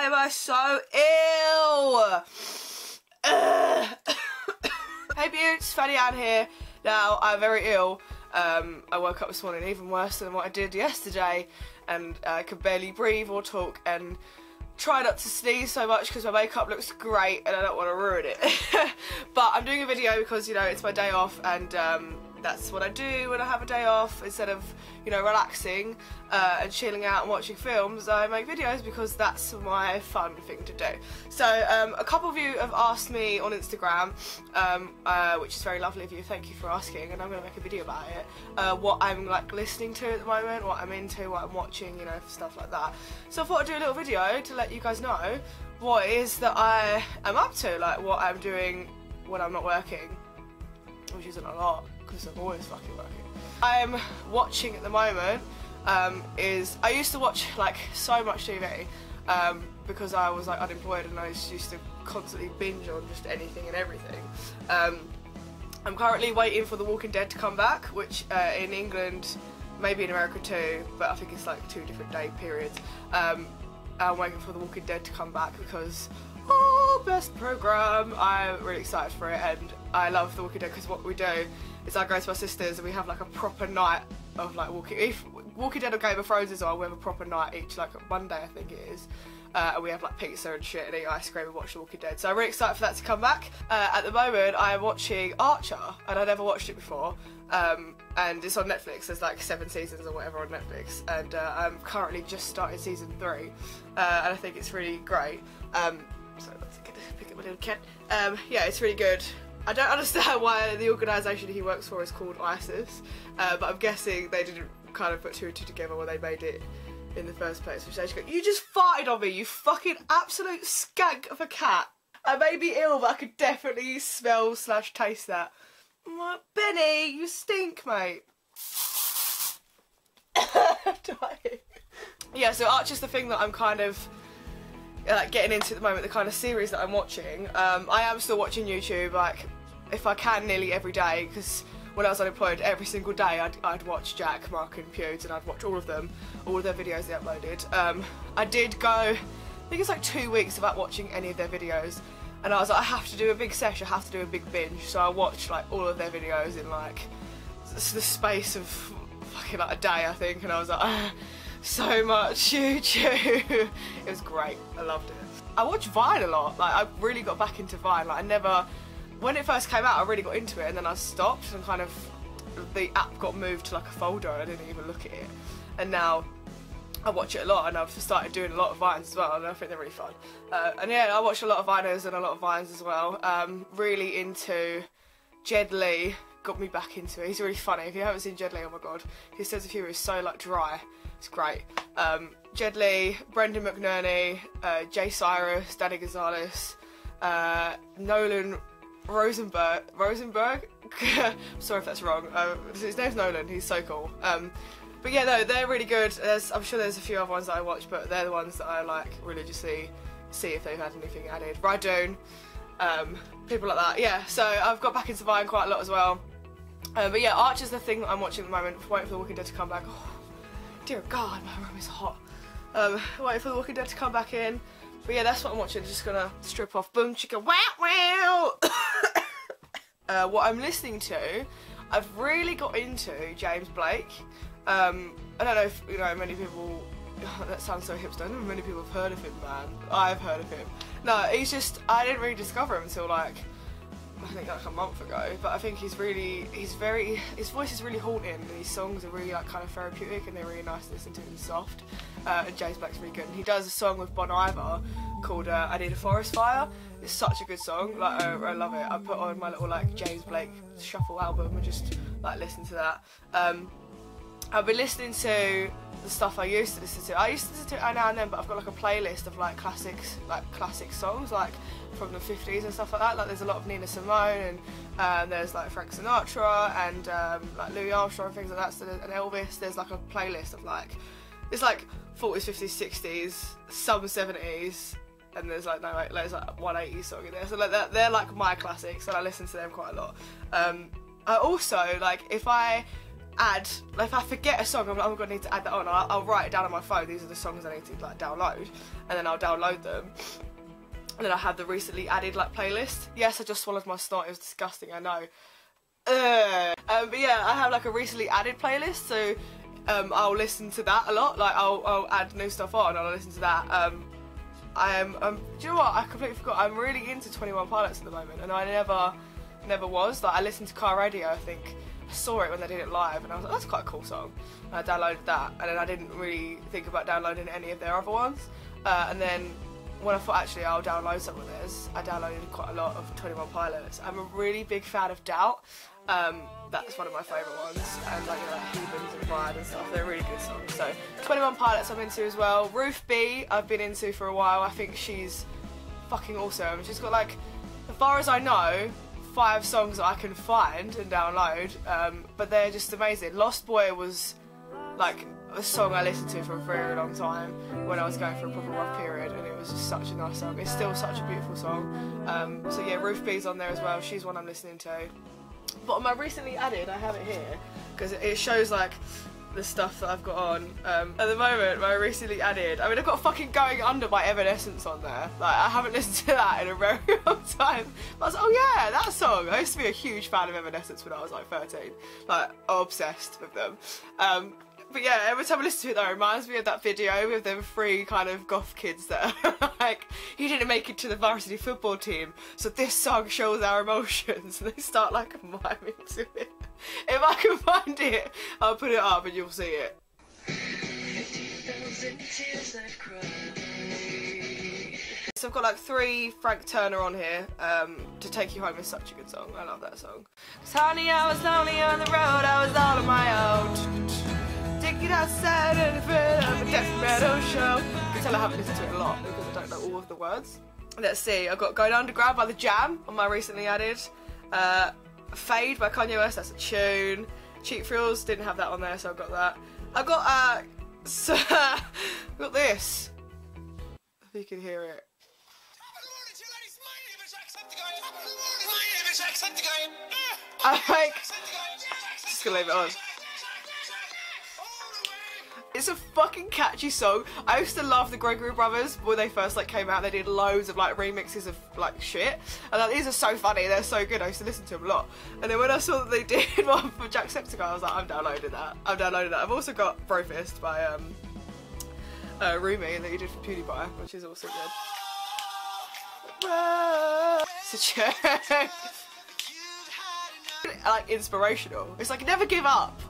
Why am I so ill? Hey Beauts, Fanny Ann here. Now, I'm very ill. I woke up this morning even worse than what I did yesterday, and I could barely breathe or talk, and try not to sneeze so much because my makeup looks great and I don't want to ruin it. But I'm doing a video because, you know, it's my day off, and that's what I do when I have a day off. Instead of, you know, relaxing and chilling out and watching films, I make videos because that's my fun thing to do. So a couple of you have asked me on Instagram, which is very lovely of you, thank you for asking, and I'm going to make a video about it, what I'm like listening to at the moment, what I'm into, what I'm watching, you know, stuff like that. So I thought I'd do a little video to let you guys know what it is that I am up to, like what I'm doing when I'm not working, which isn't a lot because I'm always fucking working. I'm watching at the moment I used to watch like so much TV because I was like unemployed, and I used to constantly binge on just anything and everything. I'm currently waiting for The Walking Dead to come back, which in England, maybe in America too, but I think it's like 2 different day periods. I'm waiting for The Walking Dead to come back because, oh, best programme. I'm really excited for it, and I love The Walking Dead because what we do is I go to my sister's and we have like a proper night of like Walking Dead or Game of Thrones is on, we have a proper night each, like Monday I think it is. And we have like pizza and shit and eat ice cream and watch The Walking Dead. So I'm really excited for that to come back. At the moment I'm watching Archer, and I never watched it before. And it's on Netflix, there's like 7 seasons or whatever on Netflix. And I'm currently just started season 3. And I think it's really great. Sorry, let's pick up my little cat. Yeah, it's really good. I don't understand why the organisation he works for is called ISIS, but I'm guessing they didn't kind of put 2 and 2 together when they made it in the first place. Which they just go, you just farted on me, you fucking absolute skank of a cat. I may be ill, but I could definitely smell / taste that. Benny, you stink, mate. I'm dying. Yeah, so Archer's the thing that I'm kind of like getting into at the moment, the kind of series that I'm watching. I am still watching YouTube, like if I can, nearly every day, because when I was unemployed, every single day I'd watch Jack, Mark and Beauts, and I'd watch all of them, all of their videos they uploaded. I did go, I think it's like 2 weeks without watching any of their videos, and I was like, I have to do a big sesh, I have to do a big binge, so I watched like all of their videos in like the space of fucking like a day, I think, and I was like, so much YouTube. It was great, I loved it. I watch Vine a lot, like I really got back into Vine, like I never, when it first came out I really got into it, and then I stopped and kind of, the app got moved to like a folder and I didn't even look at it. And now I watch it a lot, and I've started doing a lot of Vines as well, and I think they're really fun. And yeah, I watch a lot of Viners and a lot of Vines as well. Really into Jed Lee, got me back into it. He's really funny. If you haven't seen Jed Lee, oh my god, his sense of humour is so like dry. It's great. Jed Lee, Brendan McNerney, Jay Cyrus, Danny Gonzalez, Nolan Rosenberg. Sorry if that's wrong. His name's Nolan. He's so cool. But yeah, no, they're really good. I'm sure there's a few other ones that I watch, but they're the ones that I like religiously see if they've had anything added. Rydoon, people like that. Yeah, so I've got back into Vine quite a lot as well. But yeah, Archer's the thing that I'm watching at the moment. Waiting for The Walking Dead to come back. Oh, dear God, my room is hot. Waiting for The Walking Dead to come back in. But yeah, that's what I'm watching. Just gonna strip off. Boom, chicka, wow, wow. What I'm listening to, I've really got into James Blake. I don't know if, you know, many people, that sounds so hipster, I don't know if many people have heard of him, man. I've heard of him. No, he's just, I didn't really discover him until like, I think like a month ago, but I think his voice is really haunting, and his songs are really like kind of therapeutic, and they're really nice to listen to and soft. And James Blake's really good, and he does a song with Bon Iver called I Need a Forest Fire. It's such a good song, like I love it. I put on my little like James Blake shuffle album and just like listen to that. I've been listening to the stuff I used to listen to. I used to listen to it now and then, but I've got like a playlist of like classic songs, like from the 50s and stuff like that. Like there's a lot of Nina Simone, and there's like Frank Sinatra and like Louis Armstrong and things like that. So and Elvis. There's like a playlist of like, it's like 40s, 50s, 60s, some 70s, and there's like there's like 180s song in there. So like they're like my classics, and I listen to them quite a lot. I also like, if I add, like if I forget a song, I'm like, oh god, I need to add that on. I'll write it down on my phone. These are the songs I need to like download, and then I'll download them. And then I have the recently added like playlist. Yes, I just swallowed my snot. It was disgusting, I know. But yeah, I have like a recently added playlist, so I'll listen to that a lot. Like I'll add new stuff on and I'll listen to that. Do you know what? I completely forgot. I'm really into 21 Pilots at the moment, and I never was. Like I listened to Car Radio. I think I saw it when they did it live, and I was like, that's quite a cool song. And I downloaded that, and then I didn't really think about downloading any of their other ones. And then when I thought actually I'll download some of theirs, I downloaded quite a lot of 21 Pilots. I'm a really big fan of Doubt. That's one of my favourite ones, and like, you know, like Heathens and Pride and stuff, they're really good songs. So 21 Pilots I'm into as well. Ruth B I've been into for a while. I think she's fucking awesome. She's got like, as far as I know, 5 songs that I can find and download, but they're just amazing. Lost Boy was like a song I listened to for a very long time when I was going through a proper rough period, and it was just such a nice song. It's still such a beautiful song. So yeah, Ruth B's on there as well. She's one I'm listening to. But on my recently added, I have it here because it shows like the stuff that I've got on. At the moment, my recently added, I mean, I've got fucking Going Under by Evanescence on there. Like, I haven't listened to that in a very long time. But I was like, oh yeah, that song. I used to be a huge fan of Evanescence when I was like 13. Like, obsessed with them. But yeah, every time I listen to it though, it reminds me of that video with them 3 kind of goth kids that are like, you didn't make it to the varsity football team, so this song shows our emotions, and they start like miming to it. If I can find it, I'll put it up and you'll see it. 50,000 tears I've cried. So I've got like 3 Frank Turner on here. To Take You Home is such a good song. I love that song. 'Cause honey, I was lonely on the road, I was all on my own. Taking outside in front of a death metal show. You can tell I haven't listened to it a lot because I don't know all of the words. Let's see, I've got Going Underground by The Jam on my recently added. Fade by Kanye West, that's a tune. Cheap Thrills, didn't have that on there, so I've got that. I've got I've got this. If you can hear it. I'm like, just gonna leave it on. It's a fucking catchy song. I used to love the Gregory Brothers when they first like came out. They did loads of like remixes of like shit, and like, these are so funny. They're so good. I used to listen to them a lot. And then when I saw that they did one for Jacksepticeye, I was like, I'm downloading that. I'm downloading that. I've also got Brofist by Rumi that he did for PewDiePie, which is also good. It's a like inspirational. It's like never give up.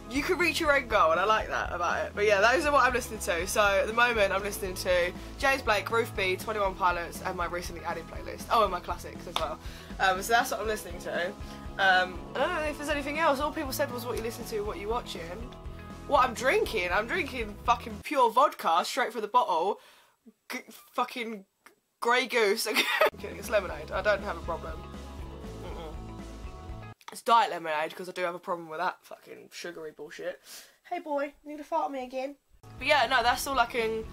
You can reach your own goal, and I like that about it. But yeah, those are what I'm listening to. So at the moment, I'm listening to James Blake, Ruth B, 21 Pilots, and my recently added playlist. Oh, and my classics as well. So that's what I'm listening to. I don't know if there's anything else. All people said was what you listen to, what you watching. What I'm drinking fucking pure vodka straight from the bottle. Fucking Grey Goose. I'm kidding, it's lemonade. I don't have a problem. It's diet lemonade because I do have a problem with that fucking sugary bullshit. Hey boy, need to fart on me again? But yeah, no, that's all I can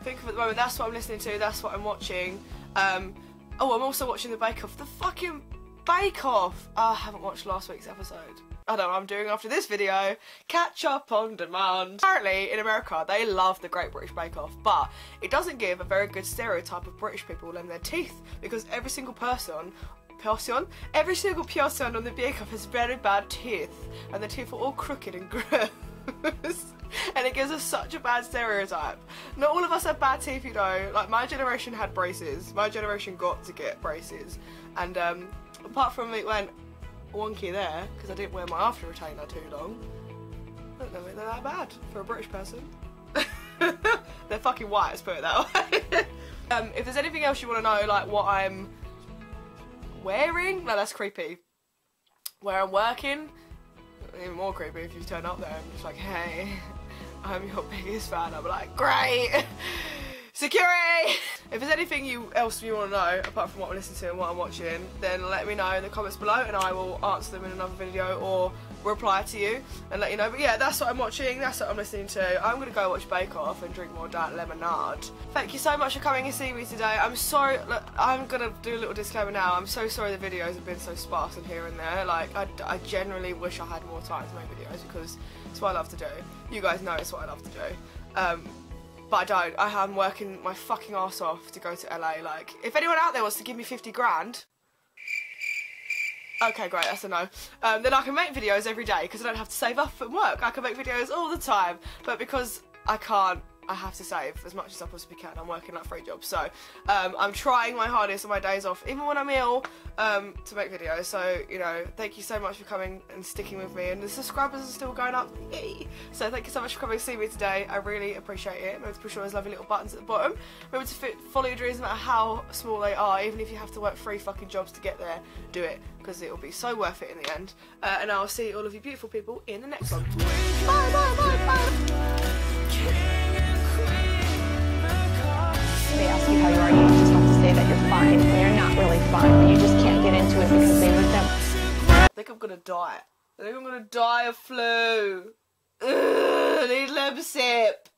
think of at the moment. That's what I'm listening to, that's what I'm watching. Oh, I'm also watching the Bake Off. The fucking Bake Off! Oh, I haven't watched last week's episode. I don't know what I'm doing after this video. Catch up on demand. Apparently, in America, they love the Great British Bake Off, but it doesn't give a very good stereotype of British people and their teeth, because every single person on the Bake Off has very bad teeth, and the teeth are all crooked and gross. And it gives us such a bad stereotype. Not all of us have bad teeth, you know. Like, my generation had braces. My generation got to get braces. And apart from it went wonky there, because I didn't wear my after retainer too long, I don't know if they're that bad for a British person. They're fucking white, let's put it that way. If there's anything else you want to know, like what I'm wearing? No, that's creepy. Where I'm working? Even more creepy if you turn up there and just like, hey, I'm your biggest fan. I'm like, great! Security! If there's anything else you want to know, apart from what I listen to and what I'm watching, then let me know in the comments below and I will answer them in another video or reply to you and let you know. But yeah, that's what I'm watching, that's what I'm listening to. I'm gonna go watch Bake Off and drink more dark lemonade. Thank you so much for coming and seeing me today. I'm sorry, look, I'm gonna do a little disclaimer now. I'm so sorry the videos have been so sparse and here and there. Like, I generally wish I had more time to make videos because it's what I love to do. You guys know it's what I love to do. But I don't. I'm working my fucking arse off to go to LA. Like, if anyone out there wants to give me 50 grand, okay, great, that's a no. Then I can make videos every day because I don't have to save up and work. I can make videos all the time, but because I can't, I have to save as much as I possibly can. I'm working like 3 jobs, so I'm trying my hardest on my days off, even when I'm ill, to make videos. So, you know, thank you so much for coming and sticking with me, and the subscribers are still going up, yay! So thank you so much for coming to see me today. I really appreciate it. Remember to push all those lovely little buttons at the bottom. Remember to follow your dreams no matter how small they are, even if you have to work 3 fucking jobs to get there, do it, because it will be so worth it in the end. And I'll see all of you beautiful people in the next one. Bye, bye, bye, bye! They ask you how you are, you just have to say that you're fine when you're not really fine, but you just can't get into it because they looked up. I think I'm gonna die. I think I'm gonna die of flu. Ugh, I need Lemsip.